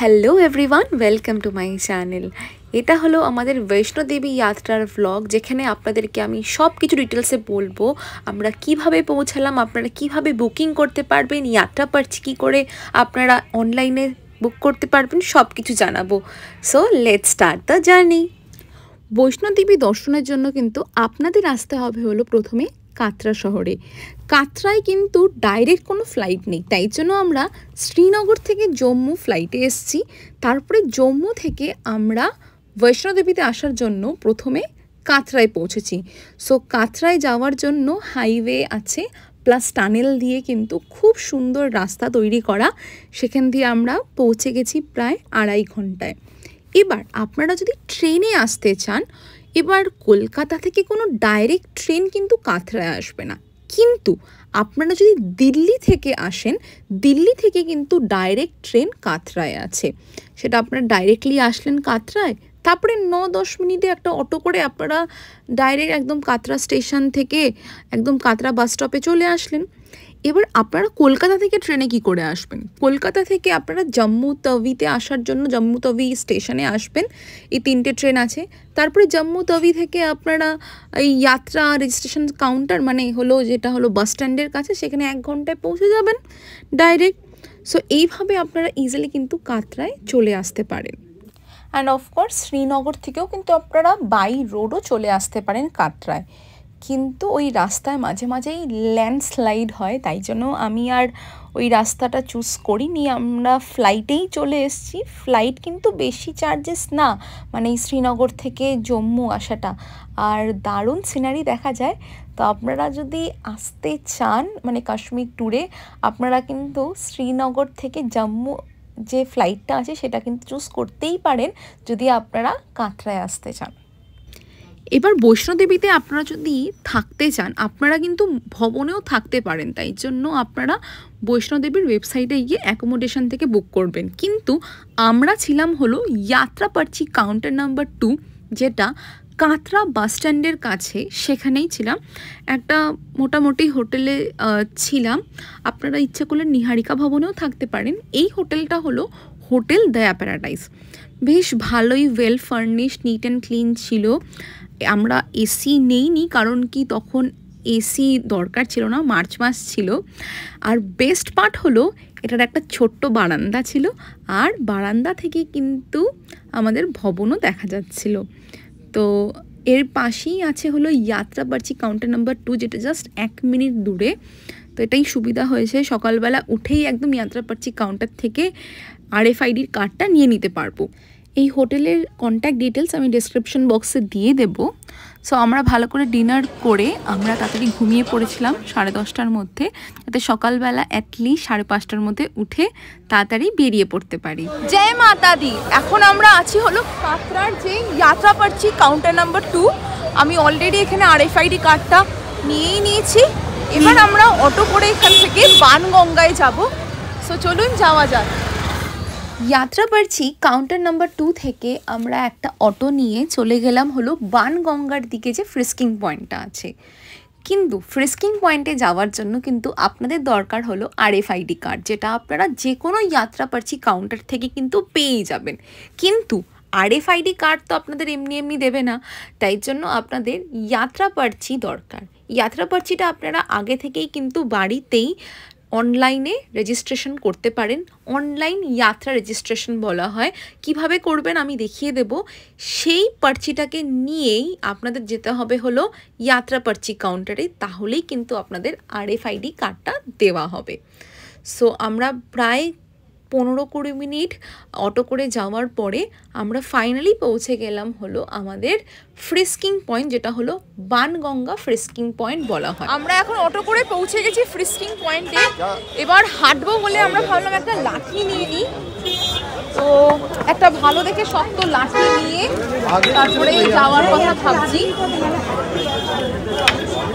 Hello everyone, welcome to my channel. এটা হলো আমাদের বৈষ্ণোদেবী যাত্রার ভ্লগ, যেখানে আপনাদেরকে আমি সব কিছু ডিটেলসে বলবো। আমরা কিভাবে পৌঁছালাম, আপনারা কিভাবে বুকিং করতে পারবেন, যাত্রা পারছি কী করে, আপনারা অনলাইনে বুক করতে পারবেন, সব কিছু জানাবো। So let's start the journey. Vaishno Devi দর্শনের জন্য কিন্তু আপনাদের আসতে হবে হলো প্রথমে কাটরা শহরে। কাটরায় কিন্তু ডাইরেক্ট কোনো ফ্লাইট নেই, তাই জন্য আমরা শ্রীনগর থেকে জম্মু ফ্লাইটে এসেছি। তারপরে জম্মু থেকে আমরা বৈষ্ণোদেবীতে আসার জন্য প্রথমে কাটরায় পৌঁছেছি। সো কাটরায় যাওয়ার জন্য হাইওয়ে আছে, প্লাস টানেল দিয়ে কিন্তু খুব সুন্দর রাস্তা তৈরি করা। সেখান দিয়ে আমরা পৌঁছে গেছি প্রায় 2.5 ঘন্টায়। এবার আপনারা যদি ট্রেনে আসতে চান, এবার কলকাতা থেকে কোনো ডাইরেক্ট ট্রেন কিন্তু কাটরায় আসবে না, কিন্তু আপনারা যদি দিল্লি থেকে আসেন, দিল্লি থেকে কিন্তু ডাইরেক্ট ট্রেন কাটরায় আছে। সেটা আপনারা ডাইরেক্টলি আসলেন কাটরায়, তারপরে 9-10 মিনিটে একটা অটো করে আপনারা ডাইরেক্ট একদম কাটরা স্টেশন থেকে একদম কাটরা বাস স্টপে চলে আসলেন। এবার আপনারা কলকাতা থেকে ট্রেনে কি করে আসবেন? কলকাতা থেকে আপনারা জম্মু তাওয়িতে আসার জন্য জম্মু তাওয়ি স্টেশনে আসবেন। এই 3টে ট্রেন আছে। তারপরে জম্মু তাওয়ি থেকে আপনারা এই যাত্রা রেজিস্ট্রেশন কাউন্টার মানে হলো যেটা হলো বাস স্ট্যান্ডের কাছে, সেখানে 1 ঘন্টায় পৌঁছে যাবেন ডাইরেক্ট। সো এইভাবে আপনারা ইজিলি কিন্তু কাটরায় চলে আসতে পারেন। অ্যান্ড অফকোর্স শ্রীনগর থেকেও কিন্তু আপনারা বাই রোডও চলে আসতে পারেন কাটরায়, কিন্তু ওই রাস্তায় মাঝে মাঝেই ল্যান্ডস্লাইড হয়, তাই জন্য আমি আর ওই রাস্তাটা চুজ করিনি, আমরা ফ্লাইটেই চলে এসেছি। ফ্লাইট কিন্তু বেশি চার্জেস না, মানে এই শ্রীনগর থেকে জম্মু আসাটা, আর দারুণ সিনারি দেখা যায়। তো আপনারা যদি আসতে চান মানে কাশ্মীর ট্যুরে, আপনারা কিন্তু শ্রীনগর থেকে জম্মু যে ফ্লাইটটা আছে সেটা কিন্তু চুজ করতেই পারেন যদি আপনারা কাটরায় আসতে চান। এবার বৈষ্ণোদেবীতে আপনারা যদি থাকতে চান, আপনারা কিন্তু ভবনেও থাকতে পারেন, তাই জন্য আপনারা বৈষ্ণোদেবীর ওয়েবসাইটে গিয়ে অ্যাকোমোডেশন থেকে বুক করবেন। কিন্তু আমরা ছিলাম হলো যাত্রা পারছি কাউন্টার নাম্বার 2, যেটা কাটরা বাস স্ট্যান্ডের কাছে, সেখানেই ছিলাম। একটা মোটামুটি হোটেলে ছিলাম। আপনারা ইচ্ছে করলে নিহারিকা ভবনেও থাকতে পারেন। এই হোটেলটা হলো হোটেল দয়া প্যারাডাইস। বেশ ভালোই well furnished, neat and clean ছিল। আমরা এসি নেইনি, কারণ কি তখন এসি দরকার ছিল না, মার্চ মাস ছিল। আর বেস্ট পার্ট হলো এটার একটা ছোট্ট বারান্দা ছিল, আর বারান্দা থেকে কিন্তু আমাদের ভবনও দেখা যাচ্ছিল। তো এর পাশেই আছে হলো যাত্রা পারছি কাউন্টার নাম্বার 2, যেটা জাস্ট 1 মিনিট দূরে। তো এটাই সুবিধা হয়েছে, সকালবেলা উঠেই একদম যাত্রা পারছি কাউন্টার থেকে RFIDর কার্ডটা নিয়ে নিতে পারবো। এই হোটেলের কন্ট্যাক্ট ডিটেলস আমি ডেসক্রিপশন বক্সে দিয়ে দেবো। সো আমরা ভালো করে ডিনার করে আমরা তাড়াতাড়ি ঘুমিয়ে পড়েছিলাম 10:30টার মধ্যে, যাতে সকালবেলা অ্যাটলিস্ট 5:30টার মধ্যে উঠে তাড়াতাড়ি বেরিয়ে পড়তে পারি। জয় মাতা দি। এখন আমরা আছি হলো কাটরার যে যাত্রা পারছি কাউন্টার নাম্বার 2। আমি অলরেডি এখানে RFID কার্ডটা নিয়েই নিয়েছি। এবার আমরা অটো করে এখান থেকে বানগঙ্গায় যাব। সো চলুন যাওয়া যাক। যাত্রা পারছি কাউন্টার নাম্বার 2 থেকে আমরা একটা অটো নিয়ে চলে গেলাম হলো বানগঙ্গার দিকে, যে ফ্রিস্কিং পয়েন্টটা আছে। কিন্তু ফ্রিস্কিং পয়েন্টে যাওয়ার জন্য কিন্তু আপনাদের দরকার হলো RFID কার্ড, যেটা আপনারা যে কোনো যাত্রা পারছি কাউন্টার থেকে কিন্তু পেয়ে যাবেন। কিন্তু RFID কার্ড তো আপনাদের এমনি এমনি দেবে না, তাই জন্য আপনাদের যাত্রা পারছি দরকার। যাত্রা পারছিটা আপনারা আগে থেকেই কিন্তু বাড়িতেই অনলাইনে রেজিস্ট্রেশন করতে পারেন। অনলাইন যাত্রা রেজিস্ট্রেশন বলা হয়। কিভাবে করবেন আমি দেখিয়ে দেব। সেই পার্চিটাকে নিয়েই আপনাদের যেতে হবে হলো যাত্রা পারছি কাউন্টারে, তাহলেই কিন্তু আপনাদের RFID কার্ডটা দেওয়া হবে। সো আমরা প্রায় 15-20 মিনিট অটো করে যাওয়ার পরে আমরা ফাইনালি পৌঁছে গেলাম হলো আমাদের ফ্রিস্কিং পয়েন্ট, যেটা হলো বানগঙ্গা ফ্রিস্কিং পয়েন্ট বলা হয়। আমরা এখন অটো করে পৌঁছে গেছি ফ্রিস্কিং পয়েন্টে। এবার হাঁটবো বলে আমরা ভাবলাম একটা লাঠি নিয়ে নিই। তো একটা ভালো দেখে শক্ত লাঠি নিয়ে তারপরে যাওয়ার কথা ভাবছি।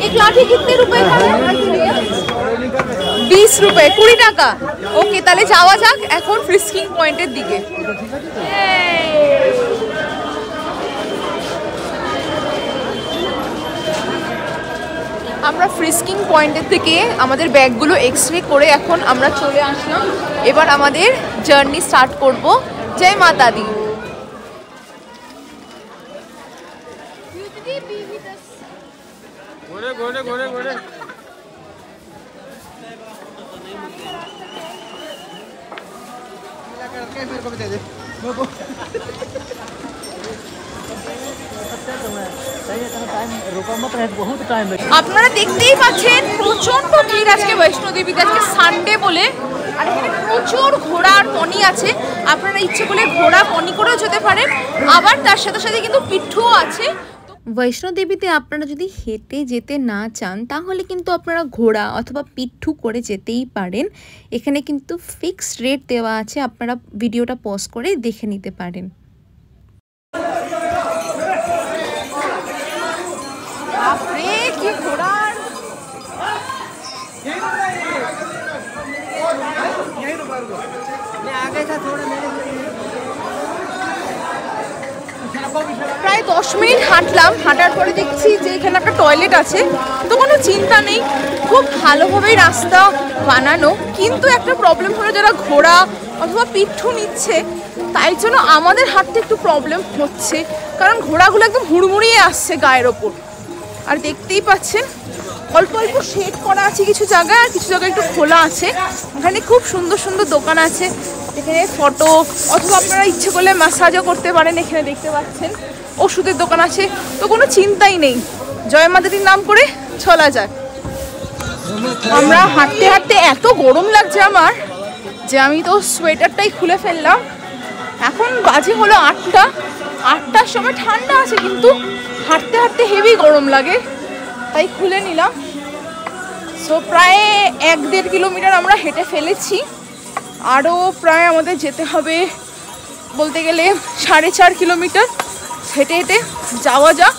एक लाठी कितने रुपए का है? 20 रुपए, 20 টাকা। ওকে, তাহলে যাওয়া যাক এখন ফ্রিস্কিং পয়েন্টের দিকে। আমরা ফ্রিস্কিং পয়েন্টের থেকে আমাদের ব্যাগগুলো এক্সরে করে এখন আমরা চলে আসলাম। এবার আমাদের জার্নি স্টার্ট করব। জয় মাতা দি। আপনারা দেখতেই পাচ্ছেন প্রচন্ড ভিড় আজকে বৈষ্ণোদেবীতে। আজকে সানডে বলে, আর এখানে প্রচুর ঘোড়া আর পনি আছে। আপনারা ইচ্ছে করলে ঘোড়া পনি করেও যেতে পারেন, আবার তার সাথে সাথে কিন্তু পিঠুও আছে। বৈষ্ণোদেবীতে আপনারা যদি হেঁটে যেতে না চান তাহলে কিন্তু আপনারা ঘোড়া অথবা পিঠু করে যেতেই পারেন। এখানে কিন্তু ফিক্সড রেট দেওয়া আছে, আপনারা ভিডিওটা পজ করে দেখে নিতে পারেন। কি ঘোড়া! প্রায় 10 মিনিট হাঁটলাম। হাঁটার পরে দেখছি যে এখানে একটা টয়লেট আছে, তো কোনো চিন্তা নেই, খুব ভালোভাবেই রাস্তা বানানো। কিন্তু একটা প্রবলেম হলো, যারা ঘোড়া অথবা পিঠু নিচ্ছে তাই জন্য আমাদের হাঁটতে একটু প্রবলেম হচ্ছে, কারণ ঘোড়াগুলো একদম হুড়মুড়িয়ে আসছে গায়ের ওপর। আর দেখতেই পাচ্ছেন অল্প অল্প শেড করা আছে কিছু জায়গায়, আর কিছু জায়গায় একটু খোলা আছে। এখানে খুব সুন্দর সুন্দর দোকান আছে, এখানে ফটো অথবা আপনারা ইচ্ছে করলে ম্যাসাজও করতে পারেন। এখানে দেখতে পাচ্ছেন ওষুধের দোকান আছে, তো কোনো চিন্তাই নেই, জয় মাতাদির নাম করে চলা যায়। আমরা হাঁটতে হাঁটতে এত গরম লাগছে আমার যে আমি তো সোয়েটারটাই খুলে ফেললাম। এখন বাজে হলো 8টা। 8টার সময় ঠান্ডা আছে, কিন্তু হাঁটতে হাঁটতে হেভি গরম লাগে, তাই খুলে নিলাম। সো প্রায় 1-1.5 কিলোমিটার আমরা হেঁটে ফেলেছি, আরও প্রায় আমাদের যেতে হবে বলতে গেলে 4.5 কিলোমিটার হেঁটে হেঁটে যাওয়া যাক।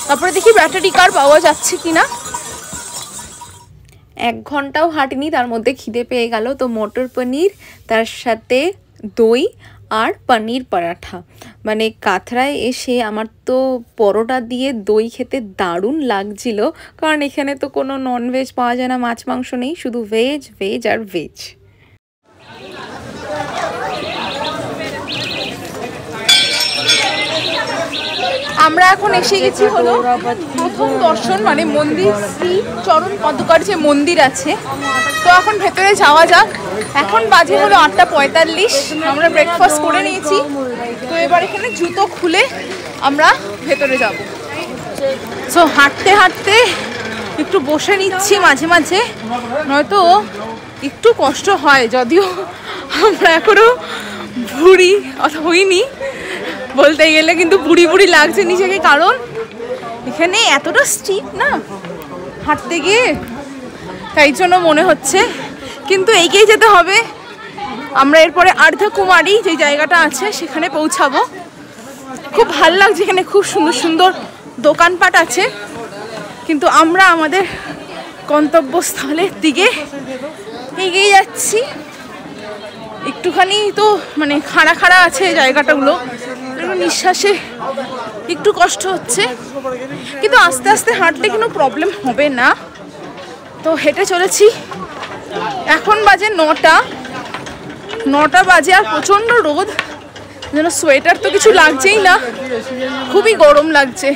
তারপরে দেখি ব্যাটারি কার পাওয়া যাচ্ছে কিনা। 1 ঘন্টাও হাঁটিনি, তার মধ্যে খিদে পেয়ে গেল। তো মটর পনির, তার সাথে দই আর পনির পরাঠা। মানে কাথরায় এসে আমার তো পরোটা দিয়ে দই খেতে দারুণ লাগছিল, কারণ এখানে তো কোনো ননভেজ পাওয়া যায় না, মাছ মাংস নেই, শুধু ভেজ ভেজ আর ভেজ। আমরা এখন এসে গেছি হলো প্রথম দর্শন, মানে মন্দির, শ্রী চরণ পদকার যে মন্দির আছে। তো এখন ভেতরে যাওয়া যাক। এখন বাজে হলো 8:45। আমরা ব্রেকফাস্ট করে নিয়েছি, তো এবার এখানে জুতো খুলে আমরা ভেতরে যাব। সো হাঁটতে হাঁটতে একটু বসে নিচ্ছি মাঝে মাঝে, নয়তো একটু কষ্ট হয়। যদিও আমরা এখনো বুড়ি হইনি বলতে গেলে, কিন্তু বুড়ি বুড়ি লাগছে নিজেকে, কারণ এখানে এতটা স্ট্রিপ না হাঁটতে গিয়ে, তাই জন্য মনে হচ্ছে। কিন্তু এগিয়ে যেতে হবে। আমরা এরপরে আর্ধকুমারী যে জায়গাটা আছে সেখানে পৌঁছাবো। খুব ভাল লাগছে, এখানে খুব সুন্দর সুন্দর দোকানপাট আছে। কিন্তু আমরা আমাদের গন্তব্যস্থলের দিকে এগিয়ে যাচ্ছি। একটুখানি তো মানে খাড়া খাড়া আছে জায়গাটাগুলো, নিঃশ্বাসে একটু কষ্ট হচ্ছে, কিন্তু আস্তে আস্তে হাঁটলে কোনো প্রবলেম হবে না। তো হেঁটে চলেছি। এখন বাজে 9টা বাজে, আর প্রচণ্ড রোদ, যেন সোয়েটার তো কিছু লাগছেই না, খুবই গরম লাগছে।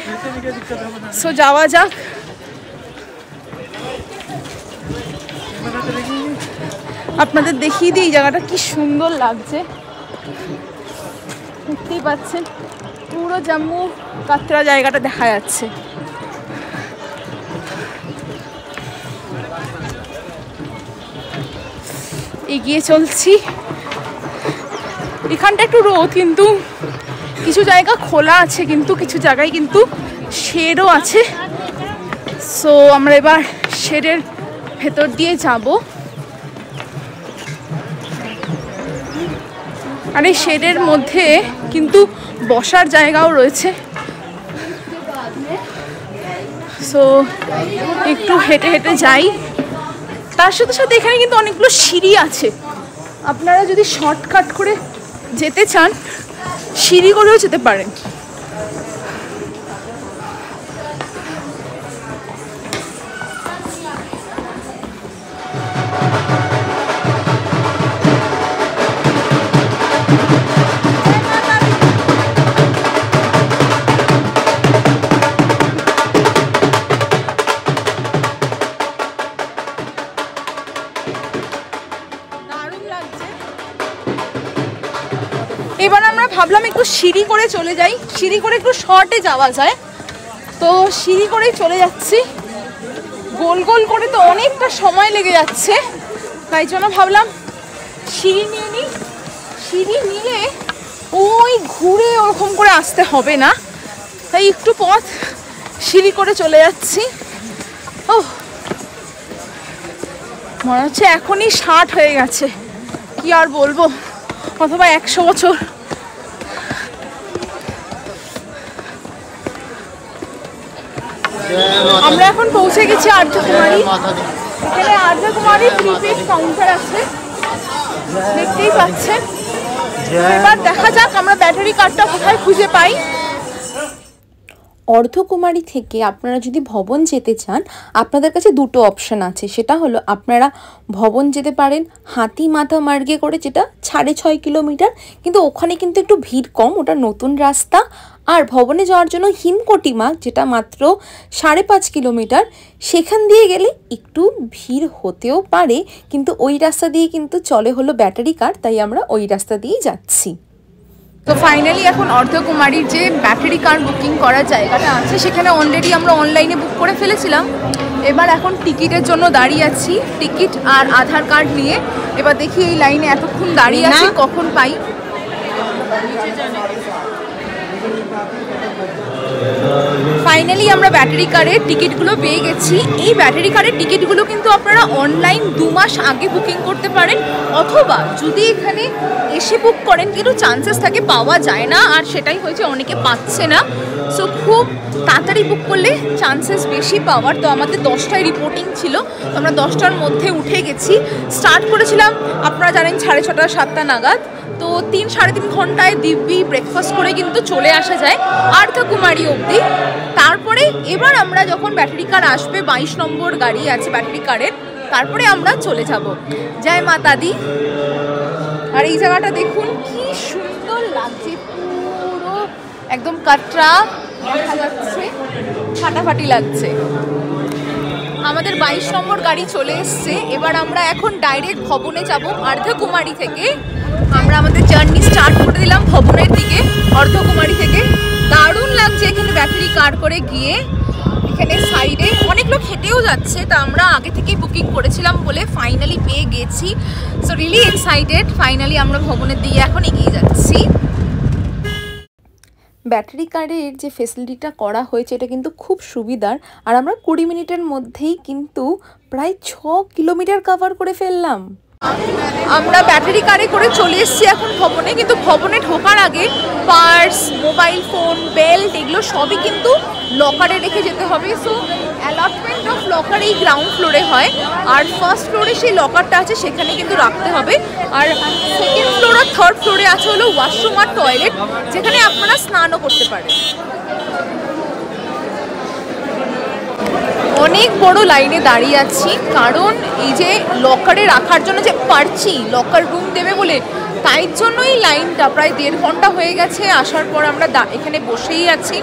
সো যাওয়া যাক। আপনাদের দেখিয়ে দিই জায়গাটা কি সুন্দর লাগছে। দেখতেই পাচ্ছেন পুরো জম্মু কাটরা জায়গাটা দেখা যাচ্ছে। এগিয়ে চলছি। এখানটা একটু রোদ, কিন্তু কিছু জায়গা খোলা আছে, কিন্তু কিছু জায়গায় কিন্তু শেডও আছে। সো আমরা এবার শেডের ভেতর দিয়ে যাব। আর এই শেডের মধ্যে কিন্তু বসার জায়গাও রয়েছে। সো একটু হেঁটে হেঁটে যাই। তার সাথে সাথে এখানে কিন্তু অনেকগুলো সিঁড়ি আছে, আপনারা যদি শর্টকাট করে যেতে চান সিঁড়ি করেও যেতে পারেন। এবার আমরা ভাবলাম একটু সিঁড়ি করে চলে যাই, সিঁড়ি করে একটু শর্টে যাওয়া যায়, তো সিঁড়ি করেই চলে যাচ্ছি। গোল গোল করে তো অনেকটা সময় লেগে যাচ্ছে, তাই জন্য ভাবলাম সিঁড়ি নিয়ে নিই। সিঁড়ি নিয়ে ওই ঘুরে ওরকম করে আসতে হবে না, তাই একটু পথ সিঁড়ি করে চলে যাচ্ছি। ও মনে হচ্ছে এখনই 60 হয়ে গেছে, কি আর বলবো, অথবা 100 বছর। আমরা এখন পৌঁছে গেছি আর্যকুমারী। এখানে আর্যকুমারী প্রিপেড কাউন্টার আছে, দেখতেই পাচ্ছেন। এবার দেখা যাক আমরা ব্যাটারি কার্ডটা কোথায় খুঁজে পাই। অর্ধকুমারী থেকে আপনারা যদি ভবন যেতে চান, আপনাদের কাছে দুটো অপশান আছে। সেটা হলো আপনারা ভবন যেতে পারেন হাতিমাথা মার্গে করে, যেটা 6.5 কিলোমিটার, কিন্তু ওখানে কিন্তু একটু ভিড় কম, ওটা নতুন রাস্তা। আর ভবনে যাওয়ার জন্য হিমকোটি মার্গ, যেটা মাত্র 5.5 কিলোমিটার, সেখান দিয়ে গেলে একটু ভিড় হতেও পারে, কিন্তু ওই রাস্তা দিয়ে কিন্তু চলে হলো ব্যাটারি কার, তাই আমরা ওই রাস্তা দিয়েই যাচ্ছি। তো ফাইনালি এখন অর্ধকুমারীর যে ব্যাটারি কার বুকিং করার জায়গাটা আছে, সেখানে অলরেডি আমরা অনলাইনে বুক করে ফেলেছিলাম। এবার এখন টিকিটের জন্য দাঁড়িয়ে আছি, টিকিট আর আধার কার্ড নিয়ে। এবার দেখি এই লাইনে এতক্ষণ দাঁড়িয়ে আছি, কখন পাই। ফাইনালি আমরা ব্যাটারি কারের টিকিটগুলো পেয়ে গেছি। এই ব্যাটারি কারের টিকিটগুলো কিন্তু আপনারা অনলাইন 2 মাস আগে বুকিং করতে পারেন, অথবা যদি এখানে এসে বুক করেন কিন্তু চান্সেস থাকে পাওয়া যায় না, আর সেটাই হয়েছে অনেকে পাচ্ছে না। সো খুব তাড়াতাড়ি বুক করলে চান্সেস বেশি পাওয়ার। তো আমাদের 10টায় রিপোর্টিং ছিল, তো আমরা 10টার মধ্যে উঠে গেছি। স্টার্ট করেছিলাম আপনারা জানেন 6:30 7টা নাগাদ। তো 3-3.5 ঘন্টায় দিব্যি ব্রেকফাস্ট করে কিন্তু চলে আসা যায় আর্ধকুমারী অবধি। তারপরে এবার আমরা যখন ব্যাটারি কার আসবে, 22 নম্বর গাড়ি আছে ব্যাটারি কারের, তারপরে আমরা চলে যাব। জয় মাতা দি। আর এই জায়গাটা দেখুন কি সুন্দর লাগছে, পুরো একদম কাটরা দেখা যাচ্ছে, ফাটাফাটি লাগছে। আমাদের 22 নম্বর গাড়ি চলে এসছে। এবার আমরা এখন ডাইরেক্ট ভবনে যাব। আর্ধকুমারী থেকে আমরা আমাদের জার্নি স্টার্ট করে দিলাম ভবনের দিকে, অর্ধকুমারী থেকে। দারুণ লাগছে এখানে ব্যাটারি কার করে গিয়ে। এখানে সাইডে অনেক লোক হেঁটেও যাচ্ছে, তা আমরা আগে থেকেই বুকিং করেছিলাম বলে ফাইনালি পেয়ে গেছি। So really excited. ফাইনালি আমরা ভবনের দিকে এখন এগিয়ে যাচ্ছি। ব্যাটারি কারের যে ফেসিলিটিটা করা হয়েছে, এটা কিন্তু খুব সুবিধার। আর আমরা 20 মিনিটের মধ্যেই কিন্তু প্রায় 6 কিলোমিটার কভার করে ফেললাম। আমরা ব্যাটারি কারে করে চলে এসেছি এখন ভবনে, কিন্তু ভবনে ঢোকার আগে পার্স, মোবাইল ফোন, বেল্ট এগুলো সবই কিন্তু লকারে রেখে যেতে হবে। সো অ্যালটমেন্ট অফ লকার এই গ্রাউন্ড ফ্লোরে হয়, আর ফার্স্ট ফ্লোরে সেই লকারটা আছে সেখানে কিন্তু রাখতে হবে। আর সেকেন্ড ফ্লোর আর থার্ড ফ্লোরে আছে হলো ওয়াশরুম আর টয়লেট, যেখানে আপনারা স্নানও করতে পারেন। অনেক বড় লাইনে দাঁড়িয়ে আছি, কারণ এই যে লকারে রাখার জন্য যে পারছি, লকার রুম দেবে বলে, তাই জন্যই লাইনটা প্রায় 1.5 ঘন্টা হয়ে গেছে। আসার পর আমরা এখানে বসেই আছি,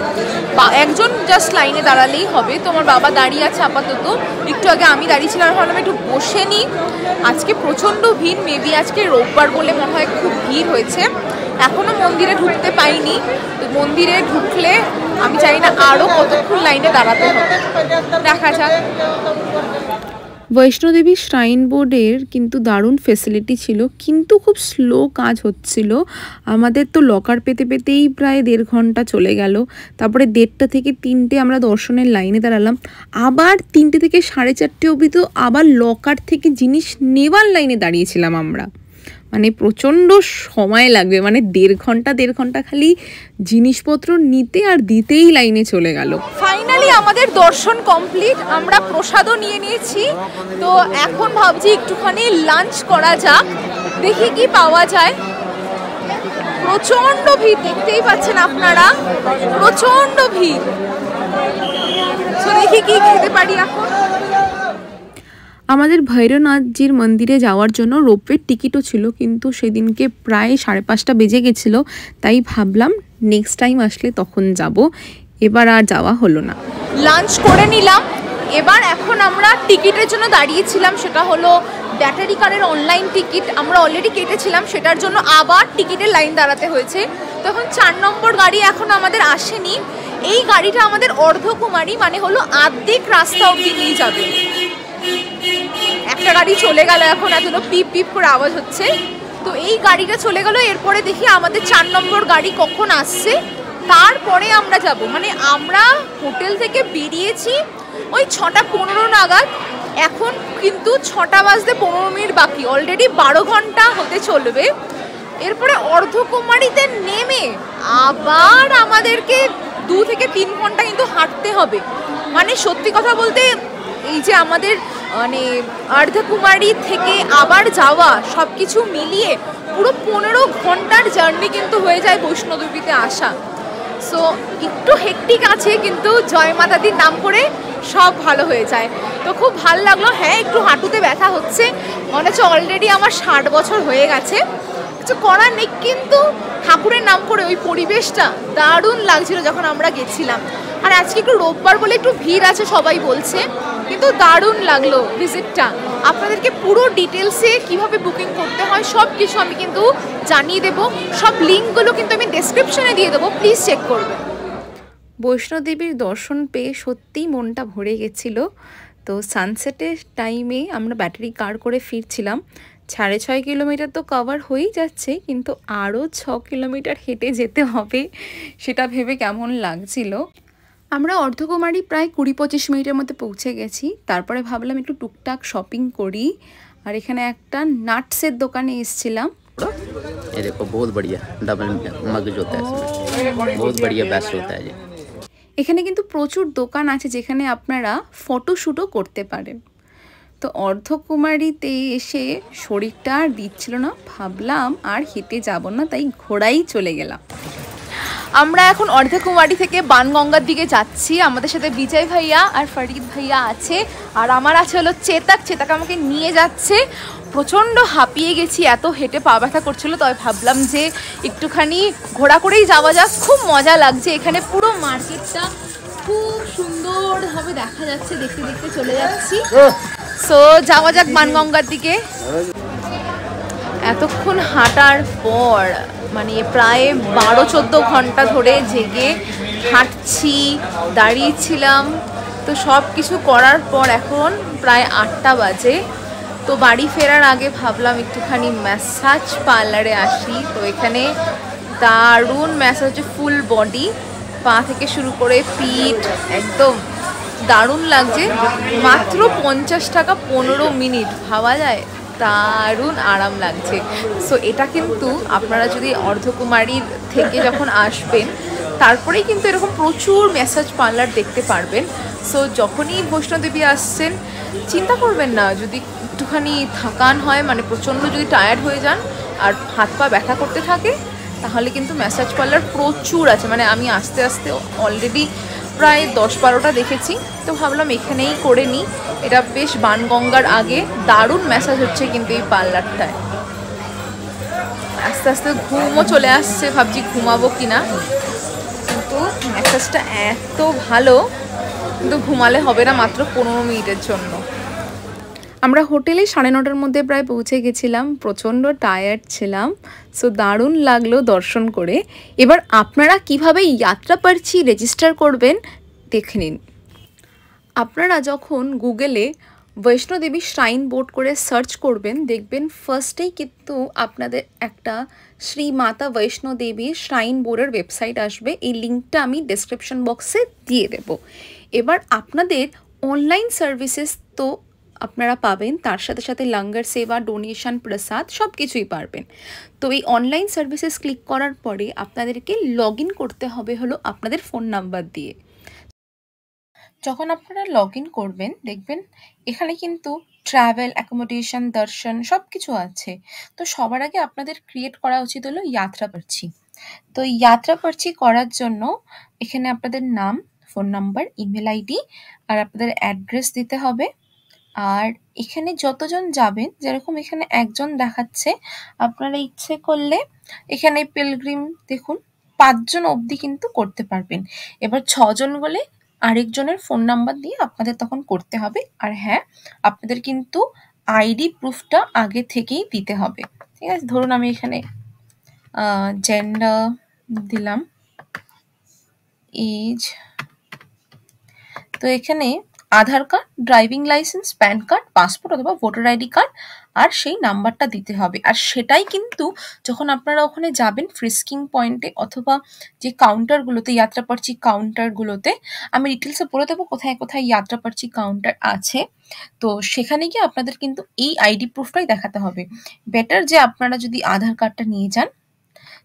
বা একজন জাস্ট লাইনে দাঁড়ালেই হবে। তো আমার বাবা দাঁড়িয়ে আছে আপাতত, একটু আগে আমি দাঁড়িয়েছিলাম, ভাবলাম একটু বসে নিই। আজকে প্রচণ্ড ভিড়, মেবি আজকে রোববার বলে মনে হয় খুব ভিড় হয়েছে। এখনও মন্দিরে ঢুকতে পাইনি, তো মন্দিরে ঢুকলে আমি চাই না আরও কতক্ষণ লাইনে দাঁড়াতে হবে, দেখা যাক। বৈষ্ণোদেবী শ্রাইন বোর্ডের কিন্তু দারুণ ফেসিলিটি ছিল, কিন্তু খুব স্লো কাজ হচ্ছিল। আমাদের তো লকার পেতে পেতেই প্রায় 1.5 ঘন্টা চলে গেল। তারপরে 1:30 থেকে 3টে আমরা দর্শনের লাইনে দাঁড়ালাম, আবার 3টে থেকে 4:30 অবধি তো আবার লকার থেকে জিনিস নেওয়ার লাইনে দাঁড়িয়েছিলাম আমরা। মানে প্রচণ্ড সময় লাগবে, মানে 1.5 ঘন্টা খালি জিনিসপত্র নিতে আর দিতেই লাইনে চলে গেল। ফাইনালি আমাদের দর্শন কমপ্লিট, আমরা প্রসাদও নিয়ে নিয়েছি। তো এখন ভাবছি একটুখানি লাঞ্চ করা যাক, দেখি কি পাওয়া যায়। প্রচণ্ড ভিড়, দেখতেই পাচ্ছেন আপনারা, প্রচণ্ড ভিড়। তো দেখি কি খেতে পারি এখন। আমাদের ভৈরবনাথজির মন্দিরে যাওয়ার জন্য রোপওয়ের টিকিটও ছিল, কিন্তু সেদিনকে প্রায় 5:30 বেজে গেছিলো, তাই ভাবলাম নেক্সট টাইম আসলে তখন যাব। এবার আর যাওয়া হলো না। লাঞ্চ করে নিলাম। এবার এখন আমরা টিকিটের জন্য দাঁড়িয়েছিলাম, সেটা হলো ব্যাটারি কারের অনলাইন টিকিট আমরা অলরেডি কেটেছিলাম, সেটার জন্য আবার টিকিটের লাইন দাঁড়াতে হয়েছে। তখন 4 নম্বর গাড়ি এখন আমাদের আসেনি। এই গাড়িটা আমাদের অর্ধকুমারী মানে হলো আর্ধেক রাস্তা অবধি নিয়ে যাবে। একটা গাড়ি চলে গেল, এখন এতটা পিপ পিপ করে আওয়াজ হচ্ছে। তো এই গাড়িটা চলে গেল, এরপরে দেখি আমাদের 4 নম্বর গাড়ি কখন আসছে, তারপরে আমরা যাব। মানে আমরা হোটেল থেকে বেরিয়েছি ওই 6:15 নাগাদ, এখন কিন্তু 6:15 বাকি, অলরেডি 12 ঘন্টা হতে চলবে। এরপরে অর্ধকুমারীতে নেমে আবার আমাদেরকে 2 থেকে 3 ঘন্টা কিন্তু হাঁটতে হবে। মানে সত্যি কথা বলতে এই যে আমাদের মানে অর্ধকুমারী থেকে আবার যাওয়া সব কিছু মিলিয়ে পুরো 15 ঘন্টার জার্নি কিন্তু হয়ে যায় বৈষ্ণোদেবীতে আসা। সো একটু হেক্টিক আছে, কিন্তু জয় মাতাদির নাম করে সব ভালো হয়ে যায়। তো খুব ভালো লাগলো। হ্যাঁ, একটু হাঁটুতে ব্যথা হচ্ছে, মনে হচ্ছে অলরেডি আমার 60 বছর হয়ে গেছে, কিছু করার নেই। কিন্তু ঠাকুরের নাম করে ওই পরিবেশটা দারুণ লাগছিল যখন আমরা গেছিলাম। আর আজকে একটু রোববার বলে একটু ভিড় আছে সবাই বলছে, কিন্তু দারুণ লাগলো ভিজিটটা। আপনাদেরকে পুরো ডিটেলসে কিভাবে বুকিং করতে হয় সব কিছু আমি কিন্তু জানিয়ে দেবো। সব লিঙ্কগুলো কিন্তু আমি ডেসক্রিপশনে দিয়ে দেবো, প্লিজ চেক করবেন। বৈষ্ণোদেবীর দর্শন পেয়ে সত্যিই মনটা ভরে গেছিলো। তো সানসেটের টাইমে আমরা ব্যাটারি কার করে ফিরছিলাম। 6.5 কিলোমিটার তো কভার হয়েই যাচ্ছে, কিন্তু আরও 6 কিলোমিটার হেঁটে যেতে হবে, সেটা ভেবে কেমন লাগছিল। আমরা অর্ধকুমারী প্রায় 20-25 মিনিটের মধ্যে পৌঁছে গেছি। তারপরে ভাবলাম একটু টুকটাক শপিং করি, আর এখানে একটা নাটসের দোকানে এসেছিলাম। ये देखो बहुत बढ़िया डबल मगज होता है इसमें, बहुत बढ़िया बेस्ट होता है ये। এখানে কিন্তু প্রচুর দোকান আছে যেখানে আপনারা ফটোশ্যুটও করতে পারেন। তো অর্ধকুমারীতে এসে শরীরটা আর দিচ্ছিল না, ভাবলাম আর হেঁটে যাব না, তাই ঘোড়াই চলে গেলাম। আমরা এখন অর্ধকুমারী থেকে বানগঙ্গার দিকে যাচ্ছি। আমাদের সাথে বিজয় ভাইয়া আর ফরিদ ভাইয়া আছে, আর আমার আছে হলো চেতাক। চেতাক আমাকে নিয়ে যাচ্ছে। প্রচণ্ড হাঁপিয়ে গেছি, এত হেঁটে পা ব্যথা করছিল, তবে ভাবলাম যে একটুখানি ঘোড়া করেই যাওয়া যাক। খুব মজা লাগছে, এখানে পুরো মার্কেটটা খুব সুন্দরভাবে দেখা যাচ্ছে, দেখতে দেখতে চলে যাচ্ছি। সো যাওয়া যাক বানগঙ্গার দিকে। এতক্ষণ হাঁটার পর মানে প্রায় 12-14 ঘন্টা ধরে জেগে হাঁটছি, দাঁড়িয়েছিলাম। তো সব কিছু করার পর এখন প্রায় 8টা বাজে। তো বাড়ি ফেরার আগে ভাবলাম একটুখানি ম্যাসাজ পার্লারে আসি। তো এখানে দারুণ ম্যাসাজ হচ্ছে, ফুল বডি, পা থেকে শুরু করে পিঠ, একদম দারুণ লাগছে। মাত্র 50 টাকা 15 মিনিট, ভাবা যায়, দারুণ আরাম লাগছে। সো এটা কিন্তু আপনারা যদি অর্ধকুমারীর থেকে যখন আসবেন তারপরেই কিন্তু এরকম প্রচুর ম্যাসাজ পার্লার দেখতে পারবেন। সো যখনই বৈষ্ণোদেবী আসছেন চিন্তা করবেন না, যদি একটুখানি থাকান হয়, মানে প্রচণ্ড যদি টায়ার্ড হয়ে যান আর হাত পা ব্যথা করতে থাকে, তাহলে কিন্তু ম্যাসাজ পার্লার প্রচুর আছে। মানে আমি আস্তে আস্তে অলরেডি প্রায় 10-12টা দেখেছি, তো ভাবলাম এখানেই করে নিই। এটা বেশ বানগঙ্গার আগে, দারুণ ম্যাসাজ হচ্ছে কিন্তু এই পার্লারটায়। আস্তে আস্তে ঘুমও চলে আসছে, ভাবছি ঘুমাবো কিনা, কিন্তু ম্যাসাজটা এত ভালো, কিন্তু ঘুমালে হবে না, মাত্র 15 মিনিটের জন্য। আমরা হোটেলে 9:30টার মধ্যে প্রায় পৌঁছে গেছিলাম, প্রচণ্ড টায়ার্ড ছিলাম। সো দারুণ লাগলো দর্শন করে। এবার আপনারা কিভাবে যাত্রা পার্চি রেজিস্টার করবেন দেখে নিন। আপনারা যখন গুগলে বৈষ্ণোদেবী শ্রাইন বোর্ড করে সার্চ করবেন, দেখবেন ফার্স্টেই কিন্তু আপনাদের একটা শ্রী মাতা বৈষ্ণোদেবী শ্রাইন বোর্ডের ওয়েবসাইট আসবে। এই লিঙ্কটা আমি ডেসক্রিপশন বক্সে দিয়ে দেব। এবার আপনাদের অনলাইন সার্ভিসেস তো আপনারা পাবেন, তার সাথে সাথে লঙ্গর সেবা, ডোনেশন, প্রসাদ সব কিছুই পারবেন। তো এই অনলাইন সার্ভিসেস ক্লিক করার পরে আপনাদেরকে লগ ইন করতে হবে হলো আপনাদের ফোন নাম্বার দিয়ে। যখন আপনারা লগ ইন করবেন দেখবেন এখানে কিন্তু ট্রাভেল, অ্যাকোমোডেশন, দর্শন সব কিছু আছে। তো সবার আগে আপনাদের ক্রিয়েট করা উচিত হলো যাত্রা পার্চি। তো যাত্রা পার্চি করার জন্য এখানে আপনাদের নাম, ফোন নাম্বার, ইমেল আইডি আর আপনাদের অ্যাড্রেস দিতে হবে। আর এখানে যতজন যাবেন, যেরকম এখানে একজন দেখাচ্ছে, আপনারা ইচ্ছে করলে এখানে পিলগ্রিম দেখুন 5 জন অবধি কিন্তু করতে পারবেন। এবার 6 জন বলে আরেকজনের ফোন নাম্বার দিয়ে আপনাদের তখন করতে হবে। আর হ্যাঁ, আপনাদের কিন্তু আইডি প্রুফটা আগে থেকেই দিতে হবে, ঠিক আছে। ধরুন আমি এখানে জেন্ডার দিলাম, এজ, তো এখানে Aadhaar card, driving licence, PAN card, passport অথবা ভোটার আইডি কার্ড আর সেই নাম্বারটা দিতে হবে। আর সেটাই কিন্তু যখন আপনারা ওখানে যাবেন ফ্রিস্কিং পয়েন্টে অথবা যে কাউন্টারগুলোতে, যাত্রাপার্চি কাউন্টারগুলোতে, আমি ডিটেলসে বলে দেবো কোথায় কোথায় যাত্রাপার্চি কাউন্টার আছে। তো সেখানে গিয়ে আপনাদের কিন্তু এই আইডি প্রুফটাই দেখাতে হবে। বেটার যে আপনারা যদি আধার কার্ডটা নিয়ে যান।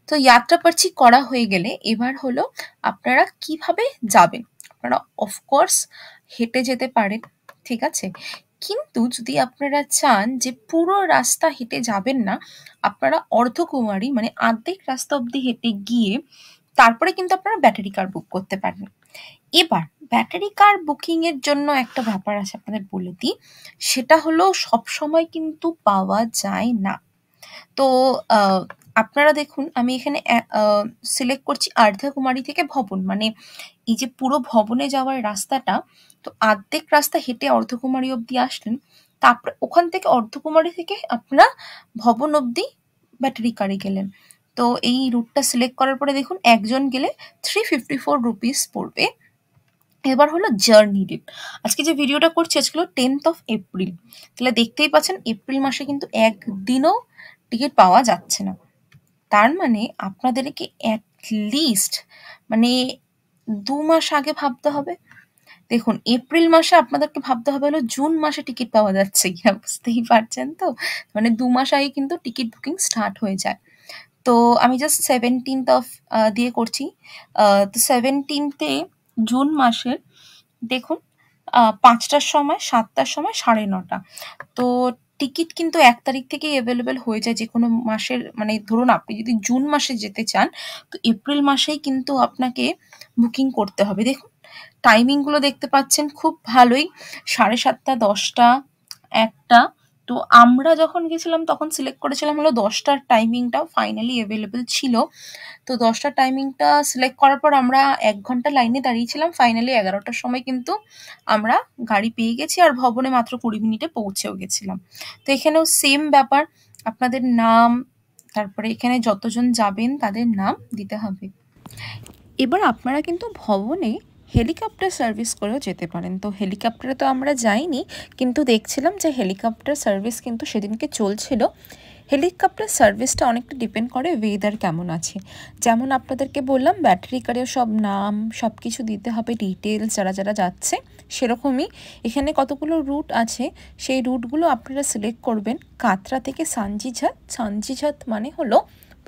তো যাত্রাপার্চি করা হয়ে গেলে এবার হলো আপনারা কিভাবে যাবেন। আপনারা অফকোর্স হেঁটে যেতে পারেন, ঠিক আছে। কিন্তু যদি আপনারা চান যে পুরো রাস্তা হেঁটে যাবেন না, আপনারা অর্ধকুমারী মানে অর্ধেক রাস্তা অবধি হেঁটে গিয়ে তারপরে কিন্তু আপনারা ব্যাটারি কার বুক করতে পারেন। এবার ব্যাটারি কার বুকিং এর জন্য একটা ব্যাপার আছে, আপনাদের বলে দিই, সেটা হলো সবসময় কিন্তু পাওয়া যায় না। তো আপনারা দেখুন আমি এখানে সিলেক্ট করছি আর্ধকুমারী থেকে ভবন, মানে এই যে পুরো ভবনে যাওয়ার রাস্তাটা, তো অর্ধেক রাস্তা হেঁটে অর্ধকুমারী অবধি আসলেন, তারপরে ওখান থেকে অর্ধকুমারী থেকে আপনারা ভবন অবধি ব্যাটারি কারে গেলেন। তো এই রুটটা সিলেক্ট করার পরে দেখুন একজন গেলে 354 রুপিস পড়বে। এবার হলো জার্নি ডেট। আজকে যে ভিডিওটা করছি আজকে হলো 10th of এপ্রিল, তাহলে দেখতেই পাচ্ছেন এপ্রিল মাসে কিন্তু একদিনও টিকিট পাওয়া যাচ্ছে না। তার মানে আপনাদেরকে অ্যাটলিস্ট মানে 2 মাস আগে ভাবতে হবে। দেখুন এপ্রিল মাসে আপনাদেরকে ভাবতে হবে হলো জুন মাসে টিকিট পাওয়া যাচ্ছে কিনা, বুঝতেই পারছেন তো। মানে 2 মাস আগে কিন্তু টিকিট বুকিং স্টার্ট হয়ে যায়। তো আমি জাস্ট 17th অফ দিয়ে করছি। তো 17th জুন মাসের দেখুন 5টার সময়, 7টার সময়, 9:30। তো টিকিট কিন্তু 1 তারিখ থেকেই অ্যাভেলেবেল হয়ে যায় যে কোনো মাসের, মানে ধরুন আপনি যদি জুন মাসে যেতে চান তো এপ্রিল মাসেই কিন্তু আপনাকে বুকিং করতে হবে। দেখুন টাইমিংগুলো দেখতে পাচ্ছেন খুব ভালোই, 7:30, 10টা, 1টা। তো আমরা যখন গেছিলাম তখন সিলেক্ট করেছিলাম হলো 10টার টাইমিংটাও ফাইনালি অ্যাভেলেবেল ছিল। তো 10টার টাইমিংটা সিলেক্ট করার পর আমরা 1 ঘন্টা লাইনে দাঁড়িয়েছিলাম, ফাইনালি 11টার সময় কিন্তু আমরা গাড়ি পেয়ে গেছি আর ভবনে মাত্র 20 মিনিটে পৌঁছেও গেছিলাম। তো এখানেও সেম ব্যাপার, আপনাদের নাম, তারপরে এখানে যতজন যাবেন তাদের নাম দিতে হবে। এবার আপনারা কিন্তু ভবনে হেলিকপ্টার সার্ভিস করেও যেতে পারেন। তো হেলিকপ্টারে তো আমরা যাইনি, কিন্তু দেখছিলাম যে হেলিকপ্টার সার্ভিস কিন্তু সেদিনকে চলছিল। হেলিকপ্টার সার্ভিসটা অনেকটা ডিপেন্ড করে ওয়েদার কেমন আছে। যেমন আপনাদেরকে বললাম ব্যাটারি কারের সব নাম সব কিছু দিতে হবে, ডিটেলস যারা যারা যাচ্ছে, সেরকমই এখানে কতগুলো রুট আছে, সেই রুটগুলো আপনারা সিলেক্ট করবেন। কাতরা থেকে সাঞ্জিঝাত, সাঞ্জিঝাত মানে হলো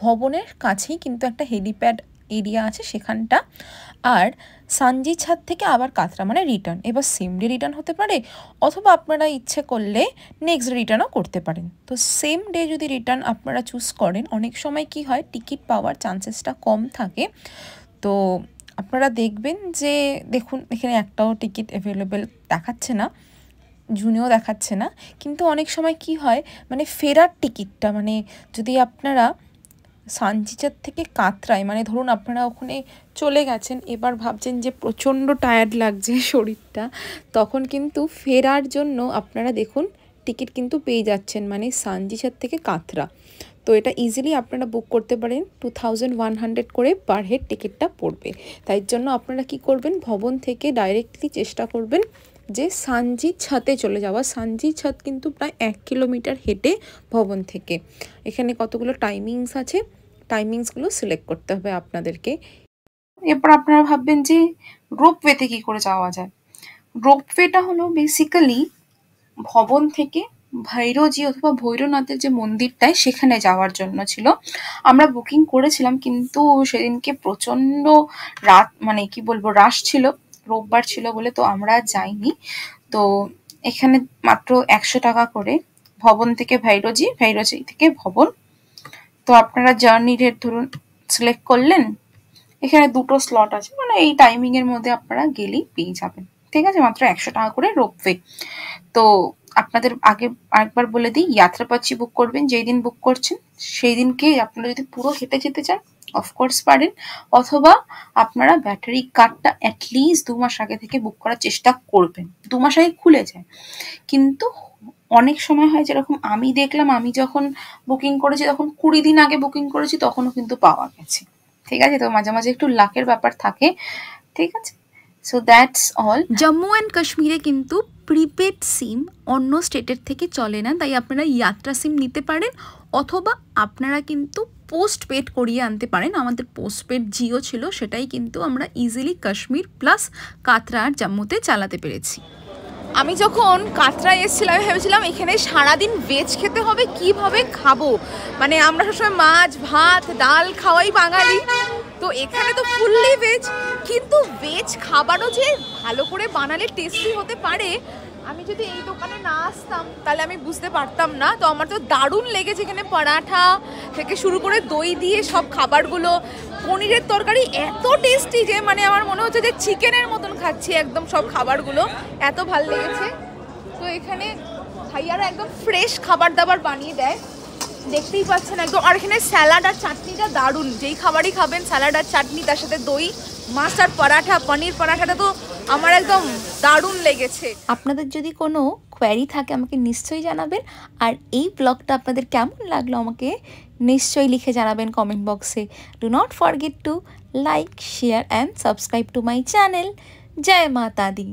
ভবনের কাছেই কিন্তু একটা হেলিপ্যাড এরিয়া আছে সেখানটা। আর সাঞ্জিঝাত থেকে আবার কাতরা মানে রিটার্ন, এবার সেম ডে রিটার্ন হতে পারে অথবা আপনারা ইচ্ছে করলে নেক্সট রিটার্নও করতে পারেন। তো সেম ডে যদি রিটার্ন আপনারা চুজ করেন, অনেক সময় কি হয় টিকিট পাওয়ার চান্সেসটা কম থাকে। তো আপনারা দেখবেন যে দেখুন এখানে একটাও টিকিট অ্যাভেলেবেল দেখাচ্ছে না, জুনেও দেখাচ্ছে না। কিন্তু অনেক সময় কি হয় মানে ফেরার টিকিটটা, মানে যদি আপনারা সাঞ্জিঝাত থেকে কাতরায়, মানে ধরুন আপনারা ওখানে চলে গেছেন, এবার ভাবছেন যে প্রচণ্ড টায়ার্ড লাগছে শরীরটা, তখন কিন্তু ফেরার জন্য আপনারা দেখুন টিকিট কিন্তু পেয়ে যাচ্ছেন, মানে সাঞ্জিঝাত থেকে কাতরা। তো এটা ইজিলি আপনারা বুক করতে পারেন, 2100 করে পার হেড টিকিটটা পড়বে। তাই জন্য আপনারা কি করবেন, ভবন থেকে ডাইরেক্টলি চেষ্টা করবেন যে সাঞ্জিঝাতে চলে যাওয়া। সাঞ্জিঝাত কিন্তু প্রায় 1 কিলোমিটার হেঁটে ভবন থেকে। এখানে কতগুলো টাইমিংস আছে, টাইমিংসগুলো সিলেক্ট করতে হবে আপনাদেরকে। এরপর আপনারা ভাববেন যে রোপওয়েতে কি করে যাওয়া যায়। রোপওয়েটা হলো বেসিক্যালি ভবন থেকে ভৈরজি অথবা ভৈরনাথের যে মন্দিরটায় সেখানে যাওয়ার জন্য ছিল। আমরা বুকিং করেছিলাম কিন্তু সেদিনকে প্রচণ্ড রাত, মানে কি বলবো, রাশ ছিল, রোববার ছিল বলে তো আমরা যাইনি। তো এখানে মাত্র 100 টাকা করে ভবন থেকে ভৈরজি, ভৈরজি থেকে ভবন। তো আপনারা জার্নি রেট ধরুন সিলেক্ট করলেন, এখানে 2টো স্লট আছে, মানে এই টাইমিং এর মধ্যে আপনারা গেলেই পেয়ে যাবেন, ঠিক আছে। মাত্র 100 টাকা করে রোপওয়ে। তো আপনাদের আগে আরেকবার বলে দিই, যাত্রাপার্চি বুক করবেন যেই দিন বুক করছেন সেই দিনকে। আপনারা যদি পুরো হেঁটে যেতে চান অফকোর্স পারেন, অথবা আপনারা ব্যাটারি কার্ডটা অ্যাটলিস্ট 2 মাস আগে থেকে বুক করার চেষ্টা করবেন। 2 মাস আগে খুলে যায়, কিন্তু অনেক সময় হয় যেরকম আমি দেখলাম, আমি যখন বুকিং করেছি তখন 20 দিন আগে বুকিং করেছি, তখনও কিন্তু পাওয়া গেছে। ঠিক আছে, তো মাঝে মাঝে একটু লাকের ব্যাপার থাকে। ঠিক আছে, so that's all. Jammu and কাশ্মীরে কিন্তু প্রিপেড সিম অন্য স্টেটের থেকে চলে না, তাই আপনারা যাত্রা সিম নিতে পারেন, অথবা আপনারা কিন্তু পোস্ট পেড করিয়ে আনতে পারেন। আমাদের পোস্ট পেড জিও ছিল, সেটাই কিন্তু আমরা ইজিলি কাশ্মীর প্লাস কাতরা আর জম্মুতে চালাতে পেরেছি। আমি যখন কাতরায় এসেছিলাম আমি ভেবেছিলাম এখানে সারাদিন ভেজ খেতে হবে, কিভাবে খাবো, মানে আমরা সবসময় মাছ ভাত ডাল খাওয়াই বাঙালি, তো এখানে তো ফুললি ভেজ, কিন্তু ভেজ খাবারও যে ভালো করে বানালে টেস্টি হতে পারে, আমি যদি এই দোকানে না আসতাম তাহলে আমি বুঝতে পারতাম না। তো আমার তো দারুণ লেগেছে, এখানে পরাঠা থেকে শুরু করে দই দিয়ে সব খাবারগুলো, পনিরের তরকারি এত টেস্টি যে মানে আমার মনে হচ্ছে যে চিকেনের মতন খাচ্ছি একদম সব খাবারগুলো, এত ভালো লেগেছে। তো এখানে ভাইয়ারা একদম ফ্রেশ খাবার দাবার বানিয়ে দেয়, দেখতেই পাচ্ছেন একদম। আর এখানে স্যালাড আর চাটনিটা দারুণ, যেই খাবারই খাবেন স্যালাড আর চাটনি, তার সাথে দই, মাছ আর পরাঠা, পনির পরাঠাটা তো আমার একদম দারুণ লেগেছে। আপনাদের যদি কোনো কোয়ারি থাকে আমাকে নিশ্চয়ই জানাবেন, আর এই ব্লগটা আপনাদের কেমন লাগলো আমাকে নিশ্চয়ই লিখে জানাবেন কমেন্ট বক্সে। Do not forget to like, share and subscribe to my channel. জয় মাতা দি।